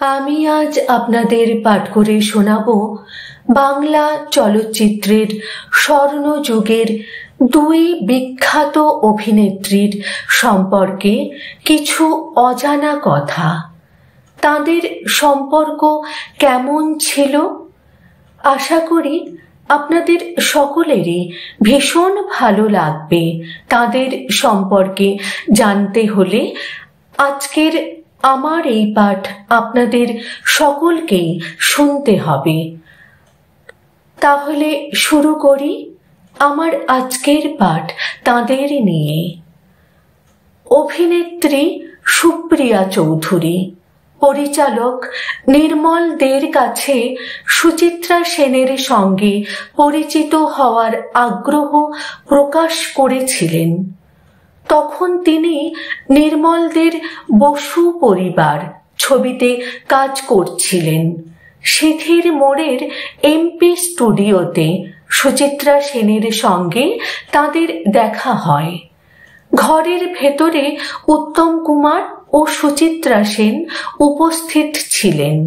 আমি আজ আপনাদের পাঠ করে শোনাব বাংলা চলচ্চিত্রের স্বর্ণযুগের দুই বিখ্যাত অভিনেত্রীর সম্পর্কে কিছু অজানা কথা। তাদের সম্পর্ক কেমন ছিল আশা করি আপনাদের সকলেরই ভীষণ ভালো লাগবে। তাদের সম্পর্কে জানতে হলে আজকের আমার এই পাঠ আপনাদের সকলকেই শুনতে হবে। তাহলে শুরু করি আমার আজকের পাঠ তাদের নিয়ে। অভিনেত্রী সুপ্রিয়া চৌধুরী, পরিচালক নির্মল দের কাছে সুচিত্রা সেনের সঙ্গে পরিচিত হওয়ার আগ্রহ প্রকাশ করেছিলেন। তখন তিনি নির্মল দের বসু পরিবার ছবিতে কাজ করছিলেন। সিথির মোড়ের এমপি স্টুডিওতে সুচিত্রা সেনের সঙ্গে তাদের দেখা হয়। ঘরের ভেতরে উত্তম কুমার ও সুচিত্রা সেন উপস্থিত ছিলেন।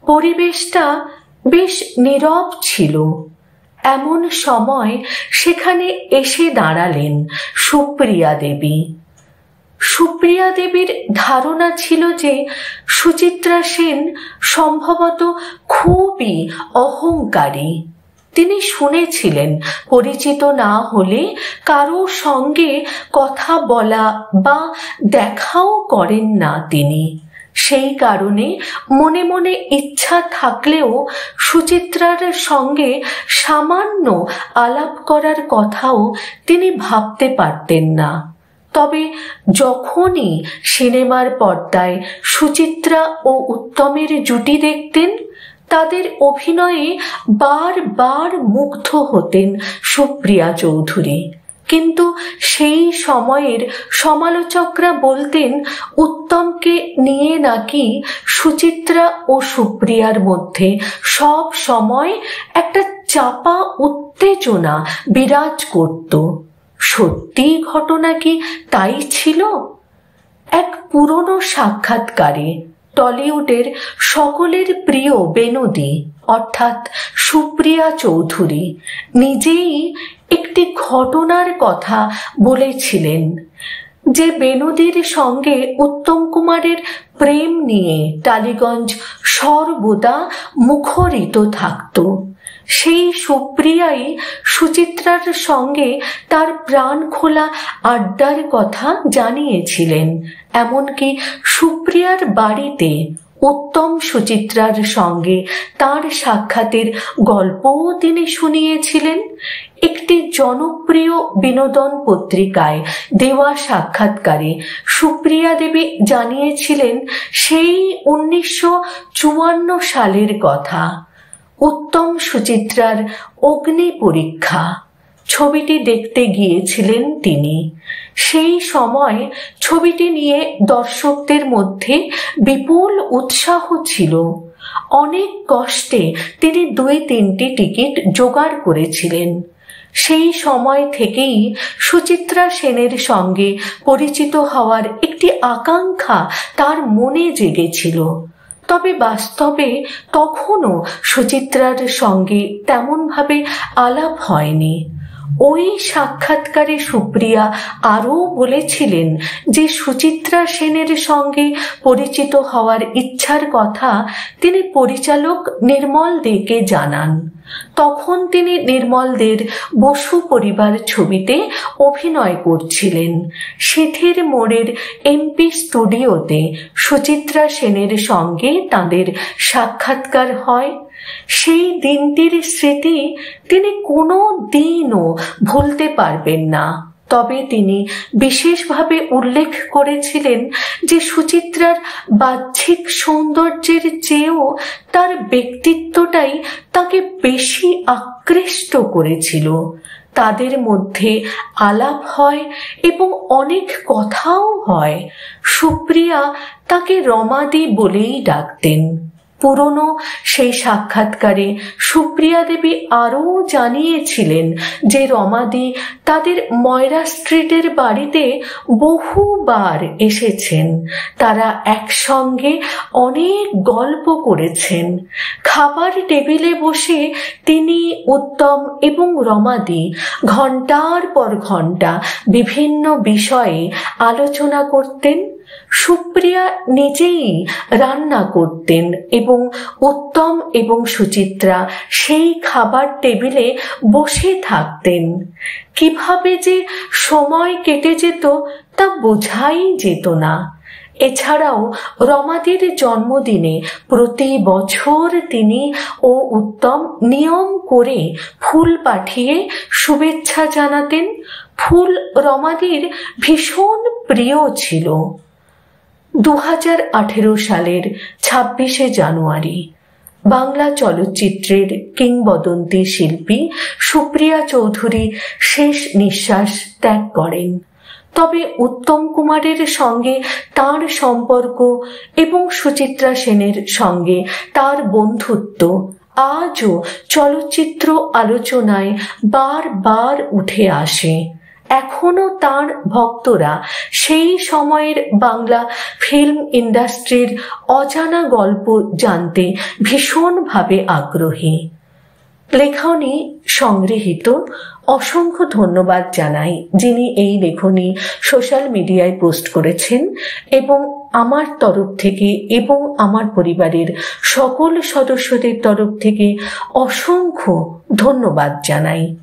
পরিবেশটা বেশ নীরব ছিল। এমন সময় সেখানে এসে দাঁড়ালেন সুপ্রিয়া দেবী। সুপ্রিয়া দেবীর ধারণা ছিল যে সুচিত্রা সেন সম্ভবত খুবই অহংকারী। তিনি শুনেছিলেন পরিচিত না হলে কারো সঙ্গে কথা বলা বা দেখাও করেন না তিনি। সেই কারণে মনে মনে ইচ্ছা থাকলেও সুচিত্রার সঙ্গে সামান্য আলাপ করার কথাও তিনি ভাবতে পারতেন না। তবে যখনই সিনেমার পর্দায় সুচিত্রা ও উত্তমের জুটি দেখতেন, তাদের অভিনয়ে বারবার মুগ্ধ হতেন সুপ্রিয়া চৌধুরী। কিন্তু সেই সময়ের সমালোচকরা বলতেন উত্তমকে নিয়ে নাকি সুচিত্রা ও সুপ্রিয়ার মধ্যে সব সময় একটা চাপা উত্তেজনা বিরাজ করত। সত্যি ঘটনা কি তাই ছিল? এক পুরনো সাক্ষাৎকারে টলিউডের সকলের প্রিয় বেনূদি অর্থাৎ সুপ্রিয়া চৌধুরী নিজেই একটি ঘটনার কথা বলেছিলেন যে বেনূদির সঙ্গে উত্তম কুমারের প্রেম নিয়ে টালিগঞ্জ সর্বদা মুখরিত থাকত। সেই সুপ্রিয়াই সুচিত্রার সঙ্গে তার প্রাণ খোলা আড্ডার কথা জানিয়েছিলেন। এমনকি সুপ্রিয়ার বাড়িতে উত্তম সুচিত্রার সঙ্গে তার সাক্ষাতের গল্পও তিনি শুনিয়েছিলেন। একটি জনপ্রিয় বিনোদন পত্রিকায় দেওয়া সাক্ষাৎকারে সুপ্রিয়া দেবী জানিয়েছিলেন সেই 1954 সালের কথা। উত্তম সুচিত্রার অগ্নি পরীক্ষা ছবিটি দেখতে গিয়েছিলেন তিনি। সেই সময় ছবিটি নিয়ে দর্শকদের মধ্যে বিপুল উৎসাহ ছিল। অনেক কষ্টে তিনি 2-3টি টিকিট জোগাড় করেছিলেন। সেই সময় থেকেই সুচিত্রা সেনের সঙ্গে পরিচিত হওয়ার একটি আকাঙ্ক্ষা তার মনে জেগেছিল। তবে বাস্তবে তখনও সুচিত্রার সঙ্গে তেমনভাবে আলাপ হয়নি। ওই সাক্ষাৎকারে সুপ্রিয়া আরও বলেছিলেন যে সুচিত্রা সেনের সঙ্গে পরিচিত হওয়ার ইচ্ছার কথা তিনি পরিচালক নির্মল দেকে জানান। তখন তিনি নির্মল দের বসু পরিবার ছবিতে অভিনয় করছিলেন। সিথির মোড়ের এমপি স্টুডিওতে সুচিত্রা সেনের সঙ্গে তাদের সাক্ষাৎকার হয়। সেই দিনটির স্মৃতি তিনি কোনো দিনও ভুলতে পারবেন না। তবে তিনি বিশেষভাবে উল্লেখ করেছিলেন যে সুচিত্রার বাহ্যিক সৌন্দর্যের চেয়েও তার ব্যক্তিত্বটাই তাকে বেশি আকৃষ্ট করেছিল। তাদের মধ্যে আলাপ হয় এবং অনেক কথাও হয়। সুপ্রিয়া তাকে রমাদি বলেই ডাকতেন। পুরনো সেই সাক্ষাৎকারে সুপ্রিয়া দেবী আরও জানিয়েছিলেন যে রমাদি তাদের ময়রা স্ট্রিটের বাড়িতে বহুবার এসেছেন। তারা একসঙ্গে অনেক গল্প করেছেন। খাবার টেবিলে বসে তিনি, উত্তম এবং রমাদি ঘন্টার পর ঘন্টা বিভিন্ন বিষয়ে আলোচনা করতেন। সুপ্রিয়া নিজেই রান্না করতেন এবং উত্তম এবং সুচিত্রা সেই খাবার টেবিলে বসে থাকতেন। কিভাবে যে সময় কেটে যেত তা বোঝাই যেত না। এছাড়াও রমাদির জন্মদিনে প্রতি বছর তিনি ও উত্তম নিয়ম করে ফুল পাঠিয়ে শুভেচ্ছা জানাতেন। ফুল রমাদির ভীষণ প্রিয় ছিল। 2018 সালের 26শে জানুয়ারি বাংলা চলচ্চিত্রের কিংবদন্তি শিল্পী সুপ্রিয়া চৌধুরী শেষ নিঃশ্বাস ত্যাগ করেন। তবে উত্তম কুমারের সঙ্গে তার সম্পর্ক এবং সুচিত্রা সেনের সঙ্গে তার বন্ধুত্ব আজও চলচ্চিত্র আলোচনায় বারবার উঠে আসে। এখনো তার ভক্তরা সেই সময়ের বাংলা ফিল্ম ইন্ডাস্ট্রির অজানা গল্প জানতে ভীষণভাবে আগ্রহী। লেখনী সংগৃহীত। অসংখ্য ধন্যবাদ জানাই যিনি এই লেখনী সোশ্যাল মিডিয়ায় পোস্ট করেছেন, এবং আমার তরফ থেকে এবং আমার পরিবারের সকল সদস্যদের তরফ থেকে অসংখ্য ধন্যবাদ জানাই।